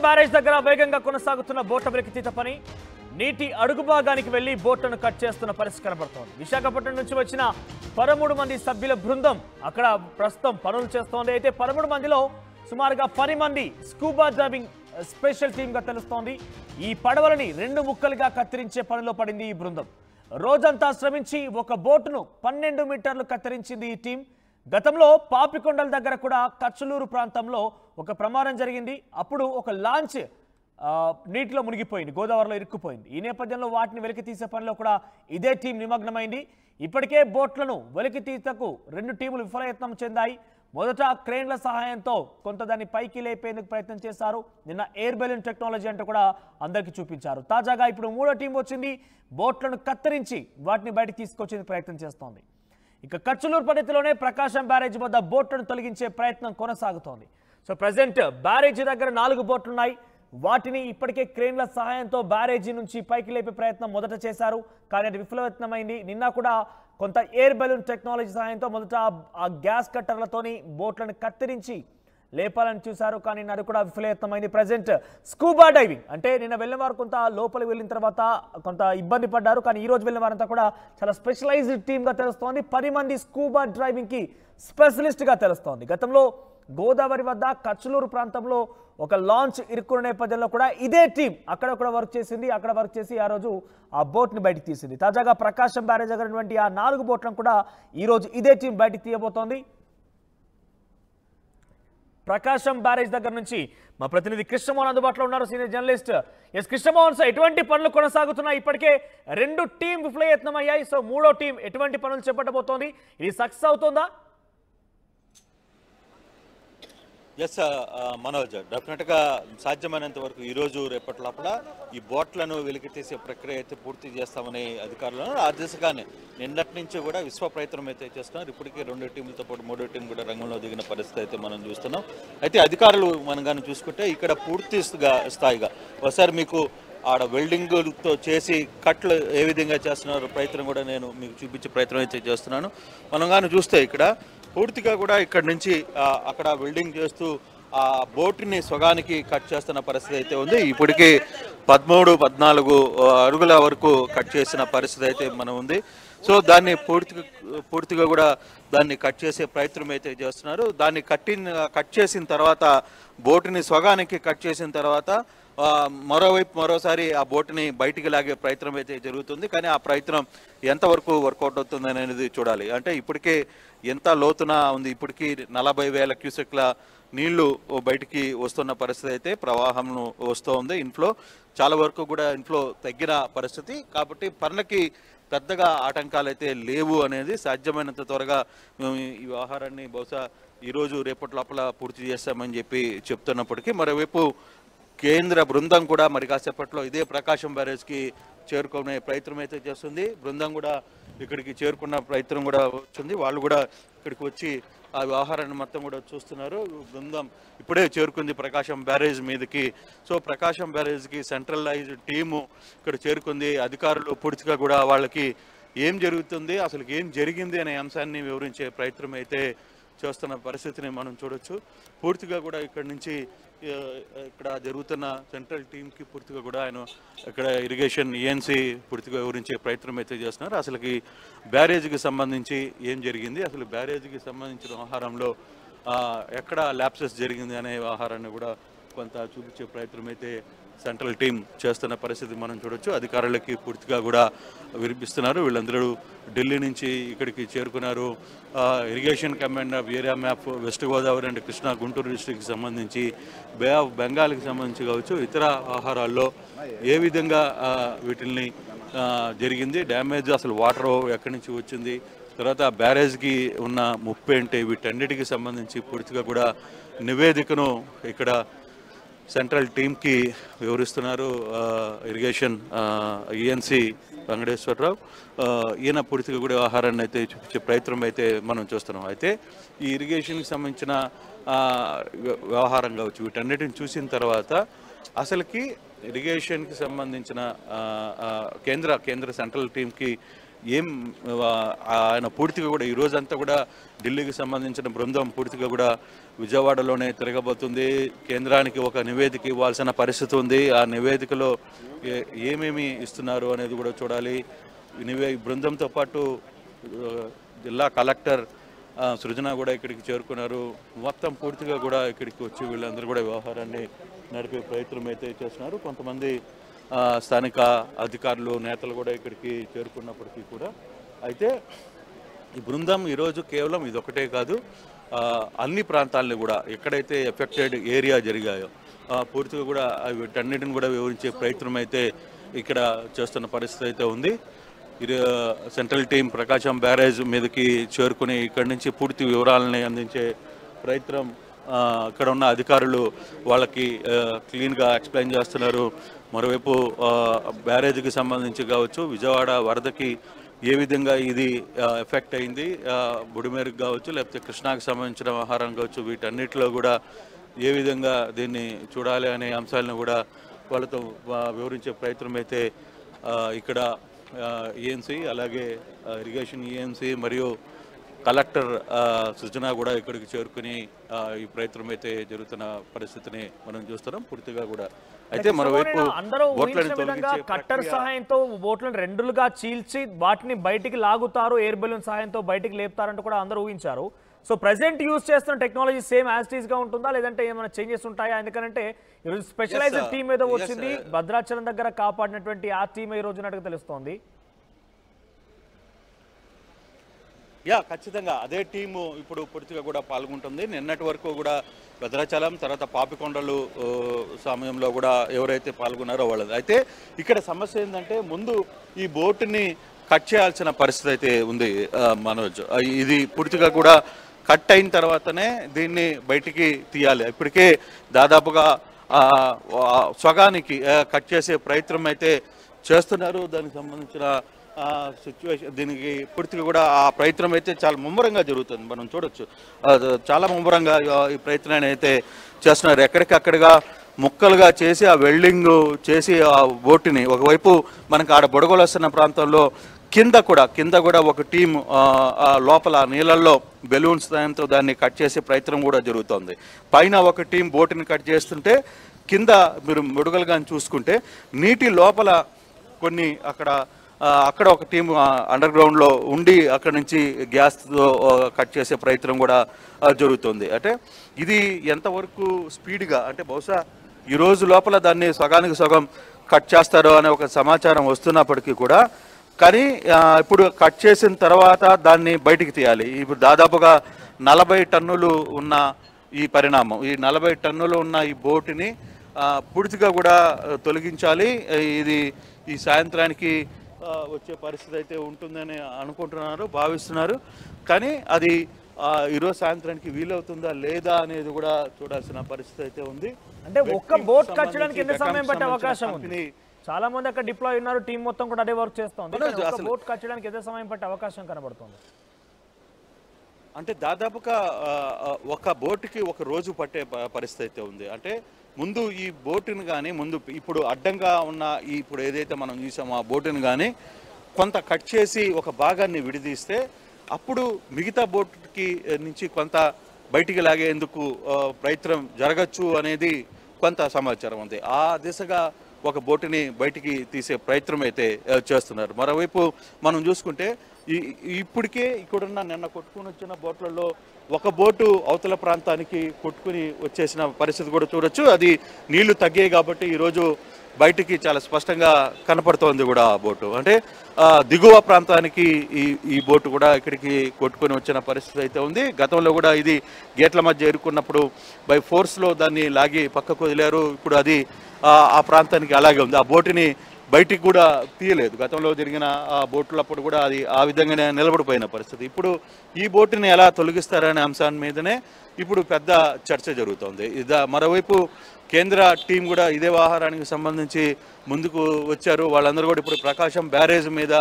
Barrage దగ్గర వేగంగా కొనసాగుతున్న బోట్ల వెలికితీత పని నీటి అడుగు భాగానికి వెళ్లి బోట్లను కట్ చేస్తున్న పరిస్థితి కనబడుతోంది. విశాఖపట్నం నుంచి వచ్చిన 13 మంది సభ్యుల బృందం అక్కడ ప్రస్తుతం పనులు చేస్తోంది. అయితే 13 మందిలో సుమారుగా 10 మంది స్కూబా డైవింగ్ స్పెషల్ టీమ్ గా తెలుస్తోంది. ఈ పడవలని 2 ముక్కలుగా కత్తిరించే పనిలో పడింది ఈ బృందం. రోజంతా శ్రమించి ఒక బోటును 12 మీటర్లు కత్తిరించింది ఈ టీం. గతంలో పాపికొండల దగ్గర కూడా కచ్చలూరు ప్రాంతంలో ఒక ప్రమాదం జరిగింది. అప్పుడు ఒక లాంచ్ నీటిలో మునిగిపోయింది, గోదావరిలో ఇరుక్కుపోయింది. ఈ నేపథ్యంలో వాటిని వెలికి తీసే పనిలో కూడా ఇదే టీం నిమగ్నమైంది. ఇప్పటికే బోట్లను వెలికి తీతకు 2 టీములు విఫలయత్నం చెందాయి. మొదట క్రేన్ల సహాయంతో కొంత దాన్ని పైకి లేపేందుకు ప్రయత్నం చేశారు. నిన్న ఎయిర్ బెలూన్ టెక్నాలజీ అంటే కూడా అందరికీ చూపించారు. తాజాగా ఇప్పుడు 3వ టీం వచ్చింది. బోట్లను కత్తిరించి వాటిని బయటకు తీసుకొచ్చేందుకు ప్రయత్నం చేస్తోంది. ఇక కచ్చలూరు పద్ధతిలోనే ప్రకాశం బ్యారేజ్ వద్ద బోట్లను తొలగించే ప్రయత్నం కొనసాగుతోంది. సో ప్రజెంట్ బ్యారేజీ దగ్గర 4 బోట్లున్నాయి. వాటిని ఇప్పటికే క్రేన్ల సహాయంతో బ్యారేజీ నుంచి పైకి లేపే ప్రయత్నం మొదట చేశారు, కానీ అది విఫలయత్నమైంది. నిన్న కూడా కొంత ఎయిర్ బెలూన్ టెక్నాలజీ సహాయంతో మొదట ఆ గ్యాస్ కట్టర్లతోని బోట్లను కత్తిరించి లేపాలని చూశారు, కానీ అది కూడా విఫలయత్నమైంది. ప్రజెంట్ స్కూబా డైవింగ్ అంటే నిన్న వెళ్ళిన వారు కొంత లోపలికి వెళ్ళిన తర్వాత కొంత ఇబ్బంది పడ్డారు, కానీ ఈ రోజు వెళ్ళిన వారంతా కూడా చాలా స్పెషలైజ్డ్ టీమ్గా తెలుస్తోంది. 10 మంది స్కూబా డ్రైవింగ్కి స్పెషలిస్ట్గా తెలుస్తోంది. గతంలో గోదావరి వద్ద కచ్చలూరు ప్రాంతంలో ఒక లాంచ్ ఇరుక్కున్న నేపథ్యంలో కూడా ఇదే టీం అక్కడ కూడా వర్క్ చేసింది. అక్కడ వర్క్ చేసి ఆ రోజు ఆ బోట్ని బయటికి తీసింది. తాజాగా ప్రకాశం బ్యారేజ్ దగ్గర ఆ 4 బోట్లను కూడా ఈరోజు ఇదే టీం బయటికి తీయబోతోంది. ప్రకాశం బ్యారేజ్ దగ్గర నుంచి మా ప్రతినిధి కృష్ణమోహన్ అందుబాటులో ఉన్నారు, senior journalist. S Krishnamohan sir, ఎటువంటి పనులు కొనసాగుతున్నాయి? ఇప్పటికే 2 టీం విఫలయత్నం అయ్యాయి. సో 3వ టీం ఎటువంటి పనులు చేపట్టబోతోంది? ఇది సక్సెస్ అవుతుందా? ఎస్ మనోజ్, డెఫినెట్గా సాధ్యమైనంత వరకు ఈరోజు రేపటి లోపల ఈ బోట్లను వెలికి తీసే ప్రక్రియ అయితే పూర్తి చేస్తామని అధికారులు ఆ దిశగానే నిన్నటి నుంచి కూడా విశ్వ ప్రయత్నం అయితే చేస్తున్నారు. ఇప్పటికే 2 టీంలతో పాటు 3వ టీం కూడా రంగంలో దిగిన పరిస్థితి అయితే మనం చూస్తున్నాం. అయితే అధికారులు మనం కానీ చూసుకుంటే ఇక్కడ పూర్తి స్థాయిగా ఒకసారి మీకు ఆడ వెల్డింగ్తో చేసి కట్లు ఏ విధంగా చేస్తున్నారు ప్రయత్నం కూడా నేను మీకు చూపించే ప్రయత్నం అయితే చేస్తున్నాను. మనం కానీ చూస్తే ఇక్కడ పూర్తిగా కూడా ఇక్కడ నుంచి అక్కడ వెల్డింగ్ చేస్తూ ఆ బోటుని సొగానికి కట్ చేస్తున్న పరిస్థితి అయితే ఉంది. ఇప్పటికీ 13-14 అడుగుల వరకు కట్ చేసిన పరిస్థితి అయితే మనం ఉంది. సో దాన్ని పూర్తిగా కూడా దాన్ని కట్ చేసే ప్రయత్నం అయితే చేస్తున్నారు. దాన్ని కట్ చేసిన తర్వాత బోటుని సొగానికి కట్ చేసిన తర్వాత మరోసారి ఆ బోటుని బయటికి లాగే ప్రయత్నం అయితే జరుగుతుంది. కానీ ఆ ప్రయత్నం ఎంతవరకు వర్కౌట్ అవుతుంది అనేది చూడాలి. అంటే ఇప్పటికే ఎంత లోతున ఉంది, ఇప్పటికీ 40,000 క్యూసెక్ల నీళ్లు బయటికి వస్తున్న పరిస్థితి అయితే ప్రవాహం వస్తూ ఉంది. ఇన్ఫ్లో చాలా వరకు కూడా ఇన్ఫ్లో తగ్గిన పరిస్థితి కాబట్టి పనులకి పెద్దగా ఆటంకాలు అయితే లేవు అనేది సాధ్యమైనంత త్వరగా మేము ఈ వ్యవహారాన్ని బహుశా ఈరోజు రేపటి లోపల పూర్తి చేస్తామని చెప్పి చెప్తున్నప్పటికీ మరోవైపు కేంద్ర బృందం కూడా మరి కాసేపట్లో ఇదే ప్రకాశం బ్యారేజ్కి చేరుకునే ప్రయత్నం అయితే చేస్తుంది. బృందం కూడా ఇక్కడికి చేరుకున్న ప్రయత్నం కూడా వచ్చింది. వాళ్ళు కూడా ఇక్కడికి వచ్చి ఆ వ్యవహారాన్ని మొత్తం కూడా చూస్తున్నారు. బృందం ఇప్పుడే చేరుకుంది ప్రకాశం బ్యారేజ్ మీదకి. సో ప్రకాశం బ్యారేజ్కి సెంట్రలైజ్డ్ టీము ఇక్కడ చేరుకుంది. అధికారులు పూర్తిగా కూడా వాళ్ళకి ఏం జరుగుతుంది, అసలు ఏం జరిగింది అనే అంశాన్ని వివరించే ప్రయత్నం అయితే చేస్తున్న పరిస్థితిని మనం చూడొచ్చు. పూర్తిగా కూడా ఇక్కడ నుంచి ఇక్కడ జరుగుతున్న సెంట్రల్ టీంకి పూర్తిగా కూడా ఆయన ఇక్కడ ఇరిగేషన్ ఈఎన్సీ పూర్తిగా వివరించే ప్రయత్నం అయితే చేస్తున్నారు. అసలుకి బ్యారేజ్కి సంబంధించి ఏం జరిగింది, అసలు బ్యారేజ్కి సంబంధించిన వ్యవహారంలో ఎక్కడ ల్యాప్సెస్ జరిగింది అనే వ్యవహారాన్ని కూడా కొంత చూపించే ప్రయత్నం అయితే సెంట్రల్ టీం చేస్తున్న పరిస్థితి మనం చూడొచ్చు. అధికారులకి పూర్తిగా కూడా వినిపిస్తున్నారు. వీళ్ళందరూ ఢిల్లీ నుంచి ఇక్కడికి చేరుకున్నారు. Irrigation command of area map west Godavari and Krishna Guntur డిస్ట్రిక్ట్కి సంబంధించి, బే ఆఫ్ బెంగాల్కి సంబంధించి కావచ్చు, ఇతర ఆహారాల్లో ఏ విధంగా వీటిని జరిగింది, డ్యామేజ్ అసలు వాటర్ ఎక్కడి నుంచి వచ్చింది, తర్వాత బ్యారేజ్కి ఉన్న ముప్పు ఏంటి, వీటన్నిటికి సంబంధించి పూర్తిగా కూడా నివేదికను ఇక్కడ సెంట్రల్ టీంకి వివరిస్తున్నారు ఇరిగేషన్ ఈఎన్సీ వెంకటేశ్వరరావు. ఈయన పూర్తిగా కూడా వ్యవహారాన్ని అయితే చూపించే ప్రయత్నం అయితే మనం చూస్తున్నాం. అయితే ఈ ఇరిగేషన్కి సంబంధించిన వ్యవహారం కావచ్చు, వీటన్నిటిని చూసిన తర్వాత అసలుకి ఇరిగేషన్కి సంబంధించిన కేంద్ర సెంట్రల్ టీంకి ఏం ఆయన పూర్తిగా కూడా ఈ రోజంతా కూడా ఢిల్లీకి సంబంధించిన బృందం పూర్తిగా కూడా విజయవాడలోనే తిరగబోతుంది. కేంద్రానికి ఒక నివేదిక ఇవ్వాల్సిన పరిస్థితి ఉంది. ఆ నివేదికలో ఏమేమి ఇస్తున్నారు అనేది కూడా చూడాలి. బృందంతో పాటు జిల్లా కలెక్టర్ సృజన కూడా ఇక్కడికి చేరుకున్నారు. మొత్తం పూర్తిగా కూడా ఇక్కడికి వచ్చి వీళ్ళందరూ కూడా వ్యవహారాన్ని నడిపే ప్రయత్నం అయితే చేస్తున్నారు. కొంతమంది స్థానిక అధికారులు నేతలు కూడా ఇక్కడికి చేరుకున్నప్పటికీ కూడా అయితే ఈ బృందం ఈరోజు కేవలం ఇదొకటే కాదు, అన్ని ప్రాంతాలని కూడా ఎక్కడైతే ఎఫెక్టెడ్ ఏరియా జరిగాయో పూర్తిగా కూడా వీటన్నిటిని కూడా వివరించే ప్రయత్నం అయితే ఇక్కడ చేస్తున్న పరిస్థితి అయితే ఉంది. సెంట్రల్ టీం ప్రకాశం బ్యారేజ్ మీదకి చేరుకుని ఇక్కడి నుంచి పూర్తి వివరాలని అందించే ప్రయత్నం అక్కడ ఉన్న అధికారులు వాళ్ళకి క్లీన్గా ఎక్స్ప్లెయిన్ చేస్తున్నారు. మరోవైపు బ్యారేజ్కి సంబంధించి కావచ్చు, విజయవాడ వరదకి ఏ విధంగా ఇది ఎఫెక్ట్ అయింది, బుడిమేరుకు కావచ్చు, లేకపోతే కృష్ణాకి సంబంధించిన వ్యవహారం కావచ్చు, వీటన్నిటిలో కూడా ఏ విధంగా దీన్ని చూడాలి అనే అంశాలను కూడా వాళ్ళతో వివరించే ప్రయత్నం అయితే ఇక్కడ ఈఎన్సీ, అలాగే ఇరిగేషన్ ఈఎన్సీ మరియు కలెక్టర్ సృజన కూడా ఇక్కడికి చేరుకుని ఈ ప్రయత్నం అయితే జరుగుతున్న పరిస్థితిని మనం చూస్తున్నాం పూర్తిగా కూడా. అయితే మరోవైపు కట్టర్ సహాయంతో బోట్లను రెండులుగా చీల్చి వాటిని బయటికి లాగుతారు, ఎయిర్ బెలూన్ సహాయంతో బయటికి లేపుతారంటూ కూడా అందరూ ఊహించారు. సో ప్రెసెంట్ యూజ్ చేస్తున్న టెక్నాలజీ సేమ్ యాజ్ టీజ్ గా ఉంటుందా, లేదంటే ఏమైనా చేంజెస్ ఉంటాయా? ఎందుకంటే ఈరోజు స్పెషలైజ్డ్ టీం ఏదో వచ్చింది, భద్రాచలం దగ్గర కాపాడినటువంటి ఆ టీం ఈ రోజు నటుకు తెలుస్తోంది. ఖచ్చితంగా అదే టీము ఇప్పుడు పూర్తిగా కూడా పాల్గొంటుంది. నిన్నటి వరకు కూడా భద్రాచలం తర్వాత పాపికొండలు సమయంలో కూడా ఎవరైతే పాల్గొన్నారో వాళ్ళది. అయితే ఇక్కడ సమస్య ఏంటంటే ముందు ఈ బోటుని కట్ చేయాల్సిన పరిస్థితి అయితే ఉంది మనోజ్. ఇది పూర్తిగా కూడా కట్ అయిన తర్వాతనే దీన్ని బయటికి తీయాలి. ఇప్పటికే దాదాపుగా సగానికి కట్ చేసే ప్రయత్నం అయితే చేస్తున్నారు. దానికి సంబంధించిన సిచ్యువేషన్ దీనికి పూర్తిగా కూడా ఆ ప్రయత్నం అయితే చాలా ముమ్మరంగా జరుగుతుంది. మనం చూడొచ్చు చాలా ముమ్మరంగా ఈ ప్రయత్నాన్ని అయితే చేస్తున్నారు. ఎక్కడికక్కడగా ముక్కలుగా చేసి ఆ వెల్డింగ్ చేసి ఆ బోటుని ఒకవైపు మనకు ఆడ బుడగలు వస్తున్న ప్రాంతంలో కింద కూడా ఒక టీం లోపల నీళ్ళల్లో బెలూన్స్ దాంతో దాన్ని కట్ చేసే ప్రయత్నం కూడా జరుగుతుంది. పైన ఒక టీం బోటుని కట్ చేస్తుంటే కింద మీరు బుడగలు కానీ చూసుకుంటే నీటి లోపల కొన్ని అక్కడ ఒక టీం అండర్ గ్రౌండ్లో ఉండి అక్కడ నుంచి గ్యాస్తో కట్ చేసే ప్రయత్నం కూడా జరుగుతుంది. అంటే ఇది ఎంతవరకు స్పీడ్గా అంటే బహుశా ఈ రోజు లోపల దాన్ని సగానికి సగం కట్ చేస్తారో అనే ఒక సమాచారం వస్తున్నప్పటికీ కూడా కానీ ఇప్పుడు కట్ చేసిన తర్వాత దాన్ని బయటికి తీయాలి. ఇప్పుడు దాదాపుగా 40 టన్నులు ఉన్న ఈ పరిణామం, ఈ 40 టన్నులు ఉన్న ఈ బోటుని పూర్తిగా కూడా తొలగించాలి. ఇది ఈ సాయంత్రానికి వచ్చే పరిస్థితి అయితే ఉంటుందని భావిస్తున్నారు. కానీ అది ఈరోజు సాయంత్రానికి వీలవుతుందా లేదా అనేది కూడా చూడాల్సిన పరిస్థితి అయితే ఉంది. అంటే ఒక్క బోట్ కట్ చేయడానికి ఎంత సమయం పట్టే అవకాశం ఉంది? చాలా మంది అక్కడ డిప్లాయ్ ఉన్నారు, టీం మొత్తం కూడా అదే వర్క్ చేస్తుంది. బోట్ కట్ చేయడానికి ఎంత సమయం పట్టే అవకాశం కనబడుతుంది? అంటే దాదాపుగా ఒక బోటుకి ఒక రోజు పట్టే పరిస్థితి అయితే ఉంది. అంటే ముందు ఈ బోటుని కానీ ఇప్పుడు అడ్డంగా ఉన్న ఇప్పుడు ఏదైతే మనం చూసామో ఆ బోటుని కానీ కొంత కట్ చేసి ఒక భాగాన్ని విడదీస్తే అప్పుడు మిగతా బోటుకి నుంచి కొంత బయటికి లాగేందుకు ప్రయత్నం జరగచ్చు అనేది కొంత సమాచారం ఉంది. ఆ దిశగా ఒక బోటుని బయటికి తీసే ప్రయత్నం అయితే చేస్తున్నారు. మరోవైపు మనం చూసుకుంటే ఇప్పటికే ఇక్కడున్న నిన్న కొట్టుకుని వచ్చిన బోట్లలో ఒక బోటు అవతల ప్రాంతానికి కొట్టుకుని వచ్చేసిన పరిస్థితి కూడా చూడొచ్చు. అది నీళ్లు తగ్గాయి కాబట్టి ఈరోజు బయటికి చాలా స్పష్టంగా కనపడుతోంది కూడా ఆ బోటు. అంటే దిగువ ప్రాంతానికి ఈ బోటు కూడా ఇక్కడికి కొట్టుకొని వచ్చిన పరిస్థితి అయితే ఉంది. గతంలో కూడా ఇది గేట్ల మధ్య ఎరుకున్నప్పుడు బై ఫోర్స్లో దాన్ని లాగి పక్కకు వదిలారు. ఇప్పుడు అది ఆ ప్రాంతానికి అలాగే ఉంది. ఆ బోటుని బయటికి కూడా తీయలేదు. గతంలో జరిగిన ఆ బోట్లప్పుడు కూడా అది ఆ విధంగానే నిలబడిపోయిన పరిస్థితి. ఇప్పుడు ఈ బోటుని ఎలా తొలగిస్తారనే అంశాన్ని మీదనే ఇప్పుడు పెద్ద చర్చ జరుగుతోంది. మరోవైపు కేంద్ర టీం కూడా ఇదే వ్యవహారానికి సంబంధించి ముందుకు వచ్చారు. వాళ్ళందరూ కూడా ఇప్పుడు ప్రకాశం బ్యారేజ్ మీద